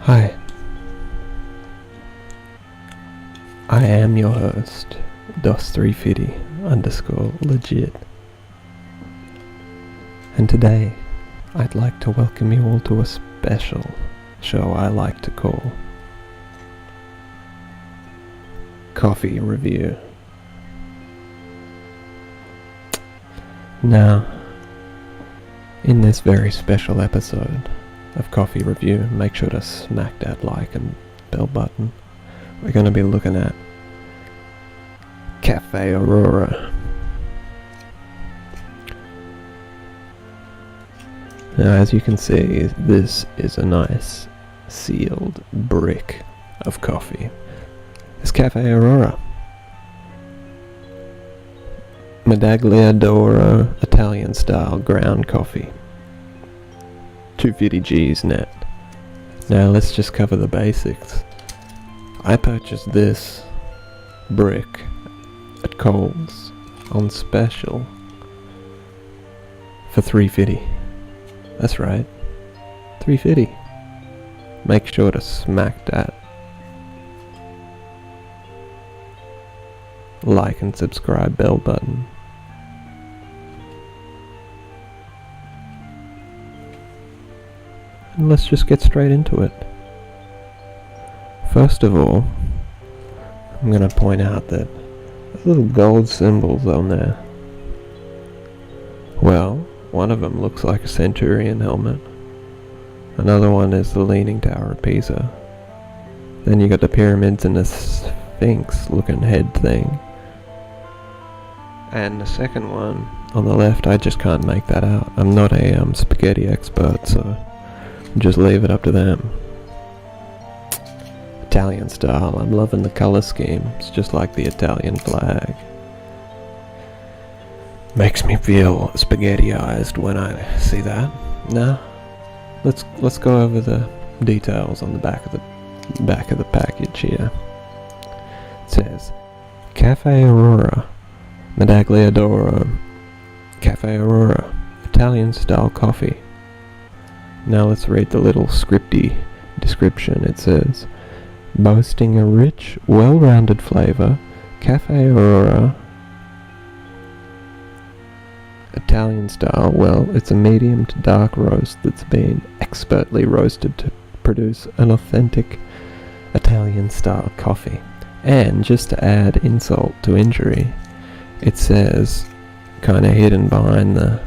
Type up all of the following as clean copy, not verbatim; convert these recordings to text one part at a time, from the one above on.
Hi, I am your host, DOS350_legit, and today I'd like to welcome you all to a special show I like to call Coffee Review. Now, in this very special episode of Coffee Review, make sure to smack that like and bell button. We're going to be looking at Café AURORA. Now, as you can see, this is a nice sealed brick of coffee. It's Café AURORA. Medaglia d'Oro Italian style ground coffee. 250 G's net. Now let's just cover the basics. I purchased this brick at Coles on special for $3.50. That's right, $3.50. Make sure to smack that like and subscribe bell button. And let's just get straight into it. First of all, I'm going to point out that there's little gold symbols on there. Well, one of them looks like a centurion helmet. Another one is the Leaning Tower of Pisa. Then you got the pyramids and the Sphinx looking head thing. And the second one on the left, I just can't make that out. I'm not a spaghetti expert, so just leave it up to them. Italian style. I'm loving the color scheme. It's just like the Italian flag. Makes me feel spaghetti-ized when I see that. Now, let's go over the details on the back of the package here. It says Café AURORA, Medaglia d'Oro, Café AURORA, Italian style coffee. Now let's read the little scripty description. It says, boasting a rich, well-rounded flavor, Café AURORA, Italian style, well, it's a medium to dark roast that's been expertly roasted to produce an authentic Italian style coffee. And just to add insult to injury, it says, kind of hidden behind the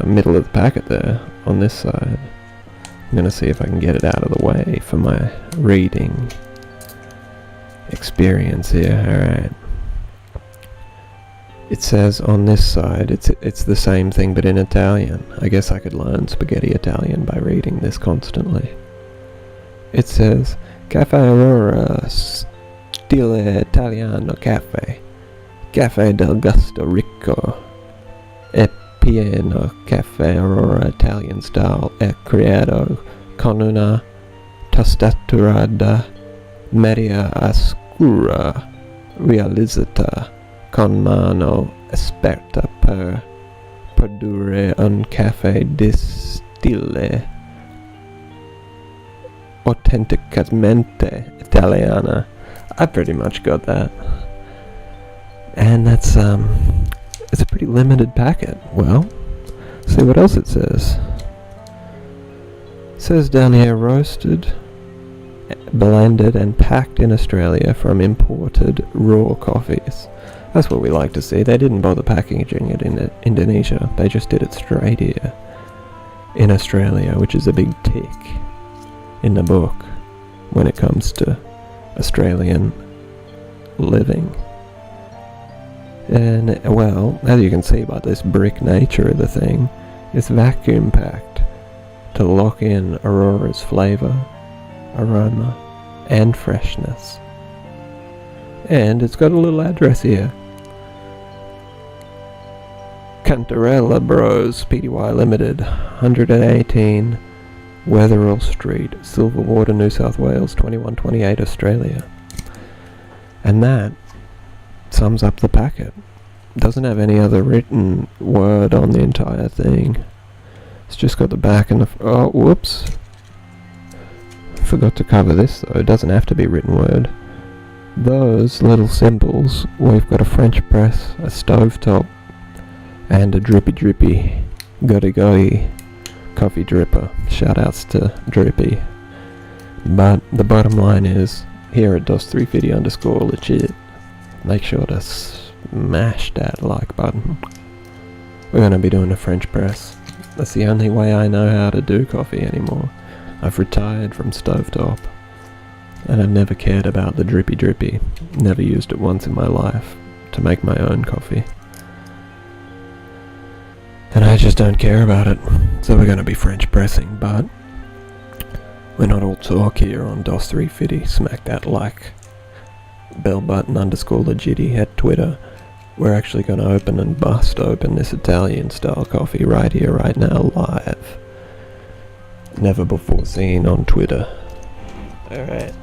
middle of the packet there, on this side. I'm going to see if I can get it out of the way for my reading experience here. Alright. It says on this side, it's the same thing but in Italian. I guess I could learn spaghetti Italian by reading this constantly. It says, Café AURORA Stile Italiano Caffè. Caffè del gusto ricco e pieno. Café AURORA Italian style è creato con una tostatura da media oscura realizzata con mano esperta per produrre un caffè di stile authenticamente italiana. I pretty much got that. And that's it's a pretty limited packet. Well, see what else it says. It says down here, roasted, blended and packed in Australia from imported raw coffees. That's what we like to see. They didn't bother packaging it in Indonesia. They just did it straight here in Australia, which is a big tick in the book when it comes to Australian living. And, well, as you can see by this brick nature of the thing, it's vacuum packed to lock in Aurora's flavor, aroma, and freshness. And it's got a little address here. Cantarella Bros Pty Limited, 118 Wetherell Street, Silverwater, New South Wales, 2128 Australia. And that sums up the packet. Doesn't have any other written word on the entire thing. It's just got the back and the... oh, whoops. Forgot to cover this though, it doesn't have to be written word. Those little symbols, we've got a French press, a stovetop, and a drippy gotti coffee dripper. Shoutouts to Drippy. But the bottom line is, here at DOS350_legit, make sure to smash that like button. We're going to be doing a French press. That's the only way I know how to do coffee anymore. I've retired from stovetop, and I've never cared about the drippy. Never used it once in my life to make my own coffee. And I just don't care about it. So we're going to be French pressing, but we're not all talk here on DOS350. Smack that like bell button _legitty at Twitter. We're actually going to open and bust open this Italian style coffee right here, right now, live. Never before seen on Twitter. Alright.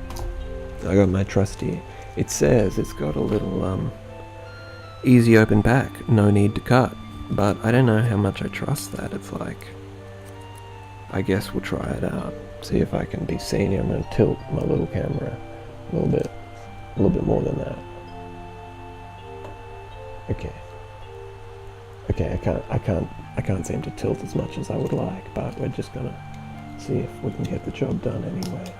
I got my trusty. It says it's got a little easy open pack, no need to cut. But I don't know how much I trust that. It's like, I guess we'll try it out. See if I can be seen here. I'm going to tilt my little camera a little bit more than that. Okay, I can't seem to tilt as much as I would like, but we're just gonna see if we can get the job done anyway.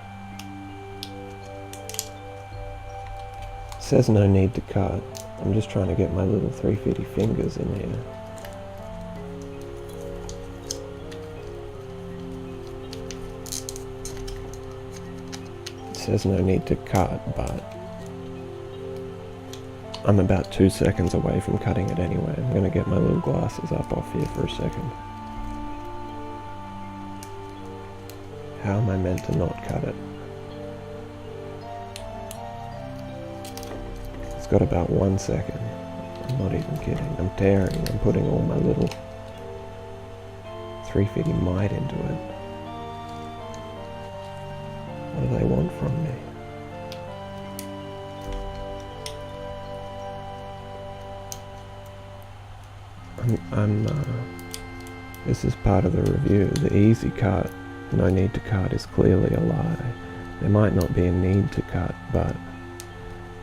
It says no need to cut. I'm just trying to get my little 350 fingers in here. It says no need to cut, but I'm about 2 seconds away from cutting it anyway. I'm going to get my little glasses up off here for a second. How am I meant to not cut it? It's got about 1 second. I'm not even kidding. I'm tearing. I'm putting all my little 350 might into it. What do they want from me? This is part of the review. The easy cut, no need to cut, is clearly a lie. There might not be a need to cut, but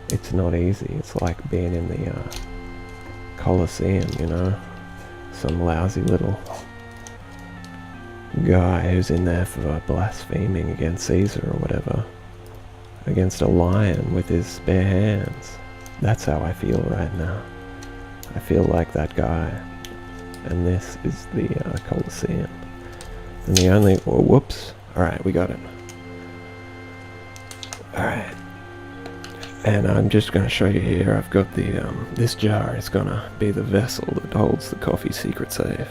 it's not easy. It's like being in the Colosseum, you know? Some lousy little guy who's in there for blaspheming against Caesar or whatever. Against a lion with his bare hands. That's how I feel right now. I feel like that guy. And this is the Colosseum. And the only... oh, whoops. Alright, we got it. Alright. And I'm just going to show you here. I've got the... this jar is going to be the vessel that holds the coffee secret safe.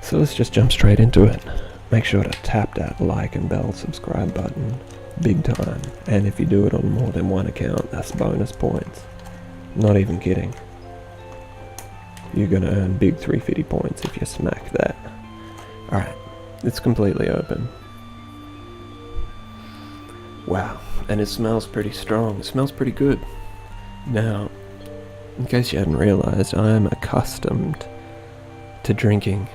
So let's just jump straight into it. Make sure to tap that like and bell subscribe button. Big time. And if you do it on more than one account, that's bonus points. Not even kidding. You're gonna earn big 350 points if you smack that. Alright, it's completely open. Wow, and it smells pretty strong. It smells pretty good. Now, in case you hadn't realized, I am accustomed to drinking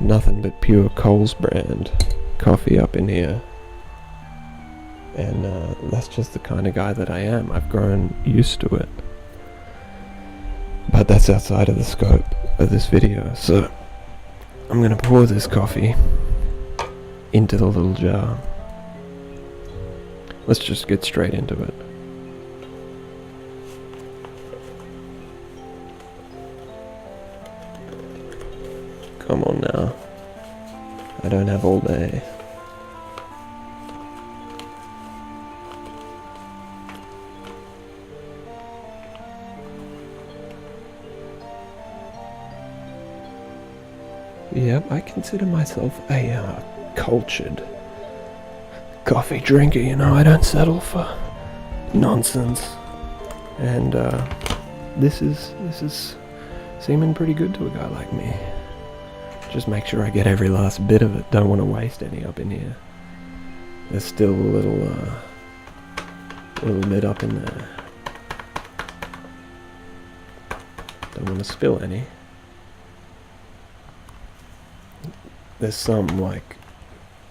nothing but pure Coles brand coffee up in here. And that's just the kind of guy that I am. I've grown used to it. But that's outside of the scope of this video. So I'm going to pour this coffee into the little jar. Let's just get straight into it. Come on now. I don't have all day. Yep, I consider myself a cultured coffee drinker, you know. I don't settle for nonsense. And this is seeming pretty good to a guy like me. Just make sure I get every last bit of it. Don't want to waste any up in here. There's still a little bit up in there. Don't want to spill any. There's some, like,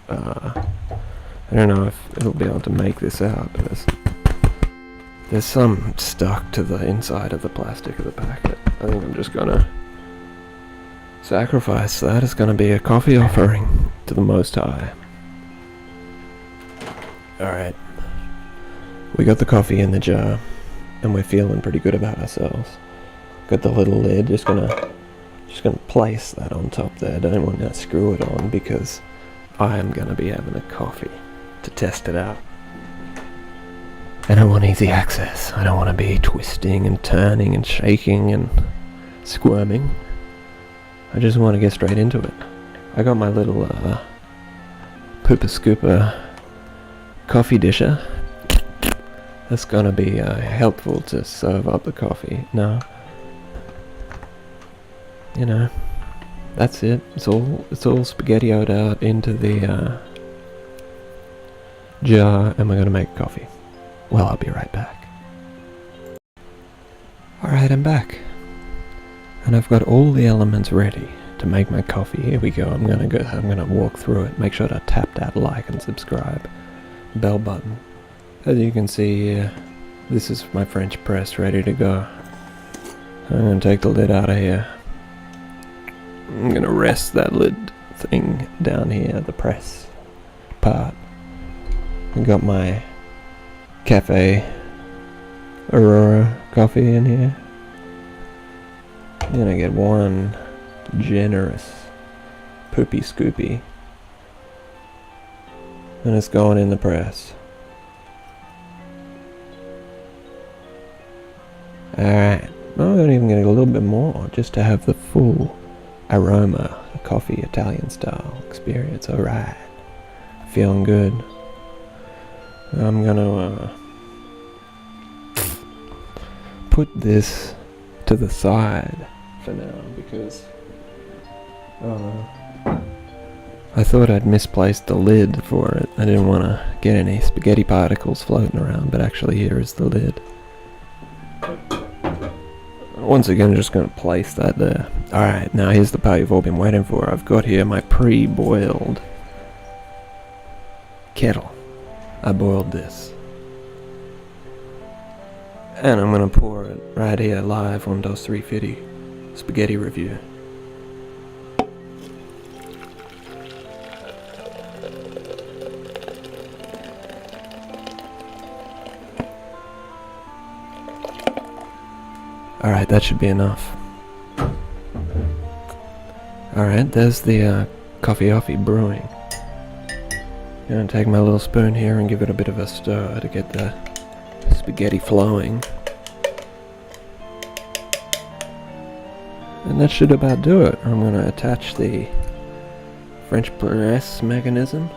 I don't know if it'll be able to make this out, but there's some stuck to the inside of the plastic of the packet. I think I'm just gonna sacrifice that. It's gonna be a coffee offering to the Most High. Alright. We got the coffee in the jar, and we're feeling pretty good about ourselves. Got the little lid, just gonna place that on top there. Don't want to screw it on because I am gonna be having a coffee to test it out. And I want easy access. I don't want to be twisting and turning and shaking and squirming. I just want to get straight into it. I got my little pooper scooper coffee disher. That's gonna be helpful to serve up the coffee. No, you know, that's it. It's all spaghetti-o'd out into the jar, and we're gonna make coffee. Well, I'll be right back. Alright, I'm back. And I've got all the elements ready to make my coffee. Here we go. I'm gonna walk through it. Make sure to tap that like and subscribe bell button. As you can see here, this is my French press ready to go. I'm gonna take the lid out of here. I'm gonna rest that lid thing down here, the press part. I got my Caffé AURORA coffee in here. I'm gonna get one generous poopy scoopy, and it's going in the press. Alright, I'm even gonna get a little bit more just to have the full aroma, the coffee Italian style experience. Alright, feeling good. I'm gonna put this to the side for now because I thought I'd misplaced the lid for it. I didn't want to get any spaghetti particles floating around, but actually here is the lid. Once again, I'm just going to place that there. Alright, now here's the part you've all been waiting for. I've got here my pre-boiled kettle. I boiled this. And I'm going to pour it right here live on Dos 350 Spaghetti Review. Alright, that should be enough. Alright, there's the coffee brewing. I'm gonna take my little spoon here and give it a bit of a stir to get the spaghetti flowing. And that should about do it. I'm gonna attach the French press mechanism.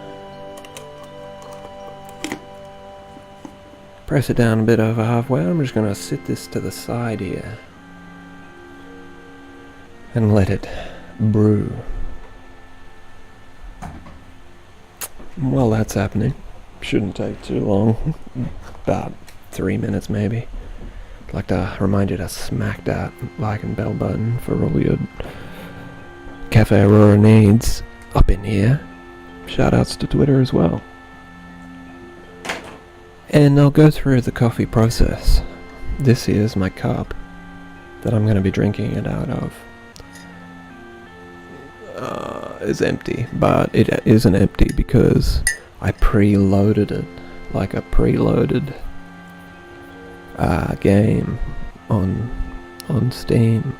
Press it down a bit over halfway. I'm just gonna sit this to the side here and let it brew. While that's happening, shouldn't take too long, about 3 minutes maybe. I'd like to remind you to smack that like and bell button for all your Cafe AURORA needs up in here. Shoutouts to Twitter as well. And I'll go through the coffee process. This is my cup that I'm going to be drinking it out of. Is empty, but it isn't empty because I preloaded it like a preloaded game on Steam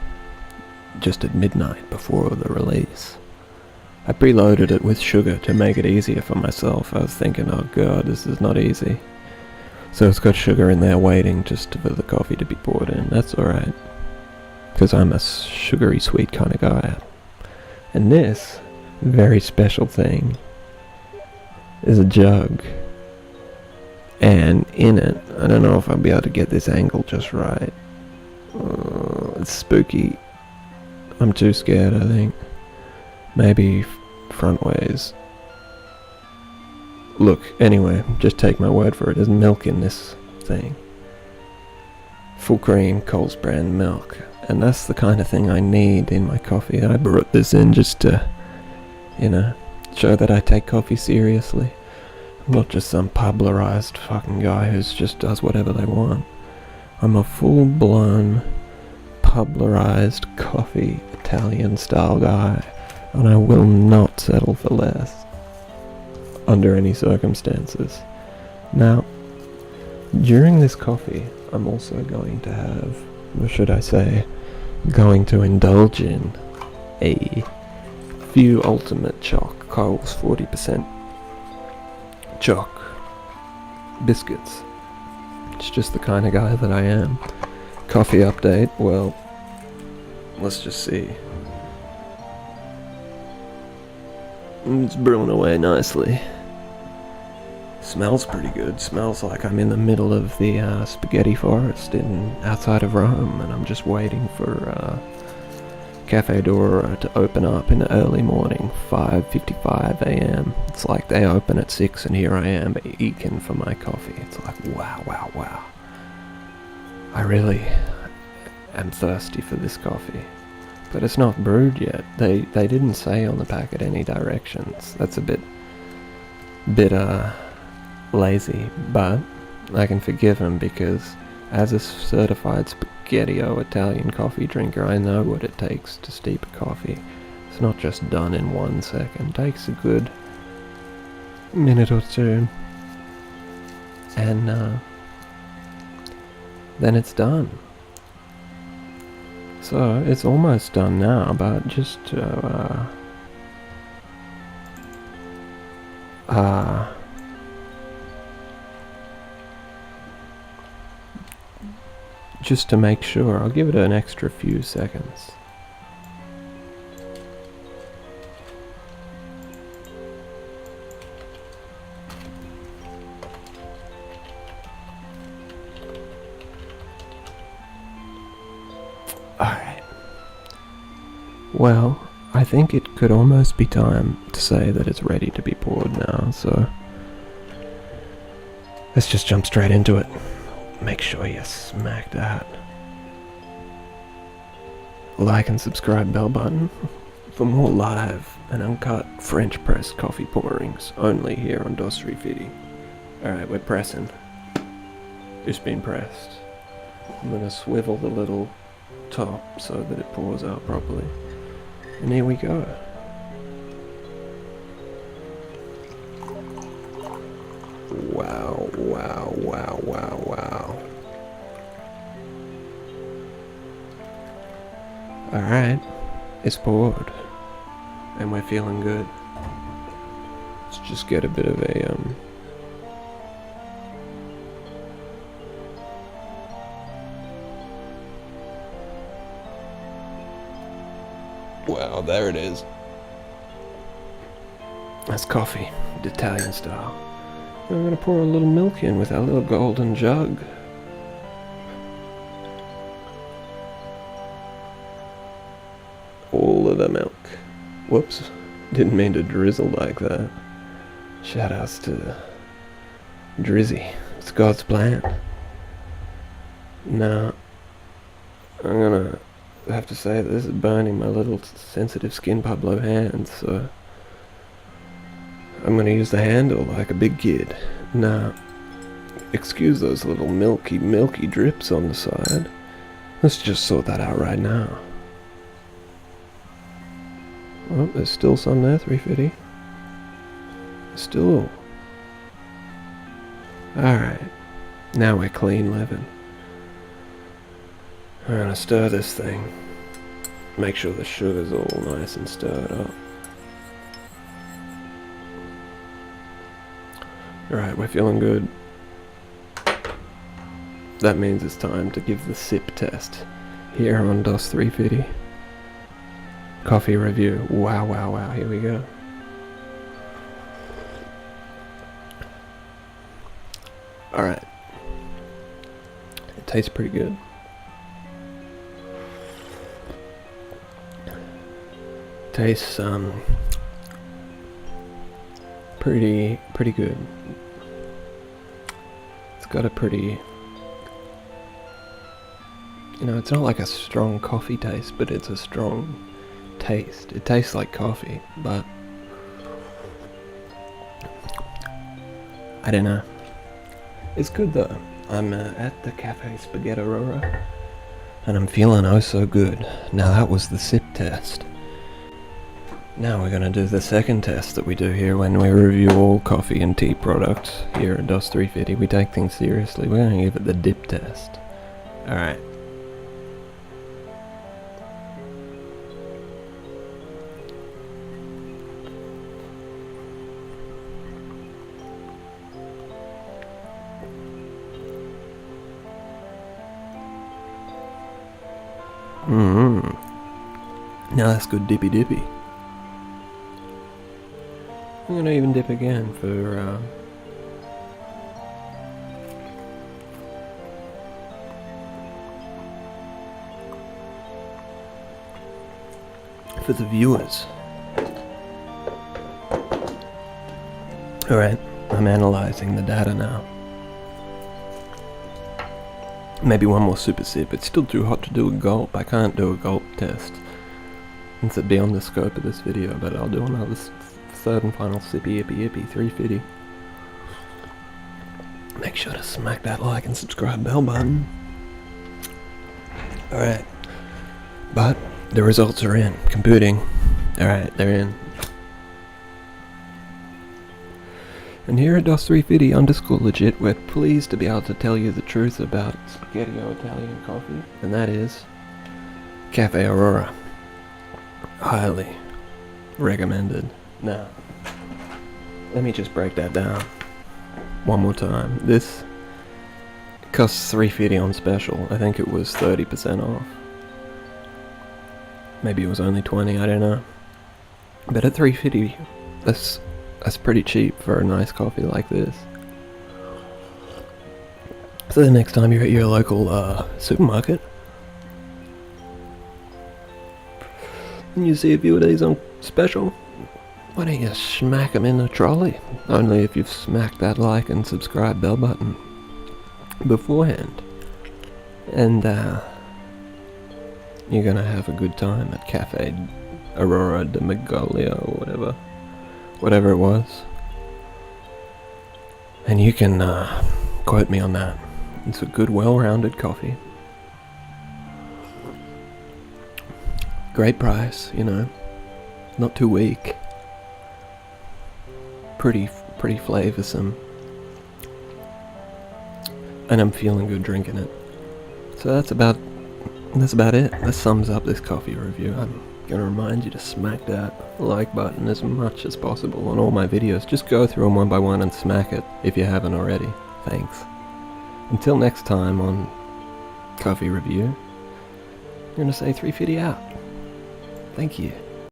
just at midnight before the release. I preloaded it with sugar to make it easier for myself. I was thinking, oh god, this is not easy. So it's got sugar in there waiting just for the coffee to be poured in. That's alright, because I'm a sugary sweet kind of guy. And this very special thing is a jug, and in it, I don't know if I'll be able to get this angle just right. It's spooky. I'm too scared, I think. Maybe front ways. Look, anyway, just take my word for it. There's milk in this thing. Full cream, Coles brand milk. And that's the kind of thing I need in my coffee. I brought this in just to, show that I take coffee seriously. I'm not just some publerized fucking guy who just does whatever they want. I'm a full-blown publerized coffee Italian style guy, and I will not settle for less under any circumstances. Now, during this coffee, I'm also going to have, or should I say, going to indulge in a few ultimate chalk, Coles 40% chalk biscuits. It's just the kind of guy that I am. Coffee update, well, let's just see. It's brewing away nicely. Smells pretty good. Smells like I'm in the middle of the spaghetti forest outside of Rome, and I'm just waiting for Caffé AURORA to open up in the early morning, 5:55 a.m. It's like they open at 6 and here I am eking for my coffee. It's like, wow. I really am thirsty for this coffee. But it's not brewed yet. They didn't say on the packet any directions. That's a bit lazy, but I can forgive them because as a certified spaghetti-o Italian coffee drinker, I know what it takes to steep a coffee. It's not just done in 1 second. It takes a good minute or two, and then it's done. So it's almost done now, but just just to make sure, I'll give it an extra few seconds. Alright. Well, I think it could almost be time to say that it's ready to be poured now, so let's just jump straight into it. Make sure you smack that like and subscribe bell button for more live and uncut French press coffee pourings only here on Dos Rifidi. Alright, we're pressing. It's been pressed. I'm gonna swivel the little top so that it pours out properly. And here we go. Wow. Alright, it's poured. And we're feeling good. Let's just get a bit of a, wow, there it is. That's coffee, Italian style. I'm gonna pour a little milk in with our little golden jug. All of the milk. Whoops, didn't mean to drizzle like that. Shout outs to Drizzy. It's God's plan. Now, I'm gonna have to say that this is burning my little sensitive skin Pablo hands, so I'm gonna use the handle like a big kid. Now, excuse those little milky drips on the side. Let's just sort that out right now. Oh, there's still some there, 350. Still. Alright. Now we're clean living. I'm gonna stir this thing. Make sure the sugar's all nice and stirred up. Alright, we're feeling good. That means it's time to give the sip test here on DOS 350. Coffee review. Wow, here we go. Alright. It tastes pretty good. Tastes pretty good. It's got a pretty You know, it's not like a strong coffee taste, but it's a strong taste. It tastes like coffee, but I don't know. It's good though. I'm at the Cafe AURORA, and I'm feeling oh so good. Now that was the sip test. Now we're gonna do the second test that we do here when we review all coffee and tea products here at DOS 350. We take things seriously. We're gonna give it the dip test. Alright. Now that's good dippy dippy. I'm gonna even dip again for the viewers. Alright, I'm analysing the data now. Maybe one more super sip. It's still too hot to do a gulp. I can't do a gulp test. It's beyond the scope of this video, but I'll do another third and final sippy yippy yippy 350. Make sure to smack that like and subscribe bell button. Alright. But the results are in. Computing. Alright, they're in. And here at DOS 350 _legit, we're pleased to be able to tell you the truth about Spaghetti-O Italian coffee, and that is Cafe AURORA. Highly recommended. Now, let me just break that down one more time. This costs $3.50 on special. I think it was 30% off. Maybe it was only 20, I don't know. But at $3.50, that's pretty cheap for a nice coffee like this. So the next time you're at your local supermarket and you see a few of these on special, why don't you smack them in the trolley? Only if you've smacked that like and subscribe bell button beforehand. And you're gonna have a good time at Cafe AURORA de Magnolia or whatever it was. And you can quote me on that. It's a good, well-rounded coffee. Great price, you know. Not too weak. Pretty flavoursome. And I'm feeling good drinking it. So that's about it. That sums up this coffee review. I'm gonna remind you to smack that like button as much as possible on all my videos. Just go through them one by one and smack it if you haven't already. Thanks. Until next time on Coffee Review, I'm gonna say 350 out. Thank you.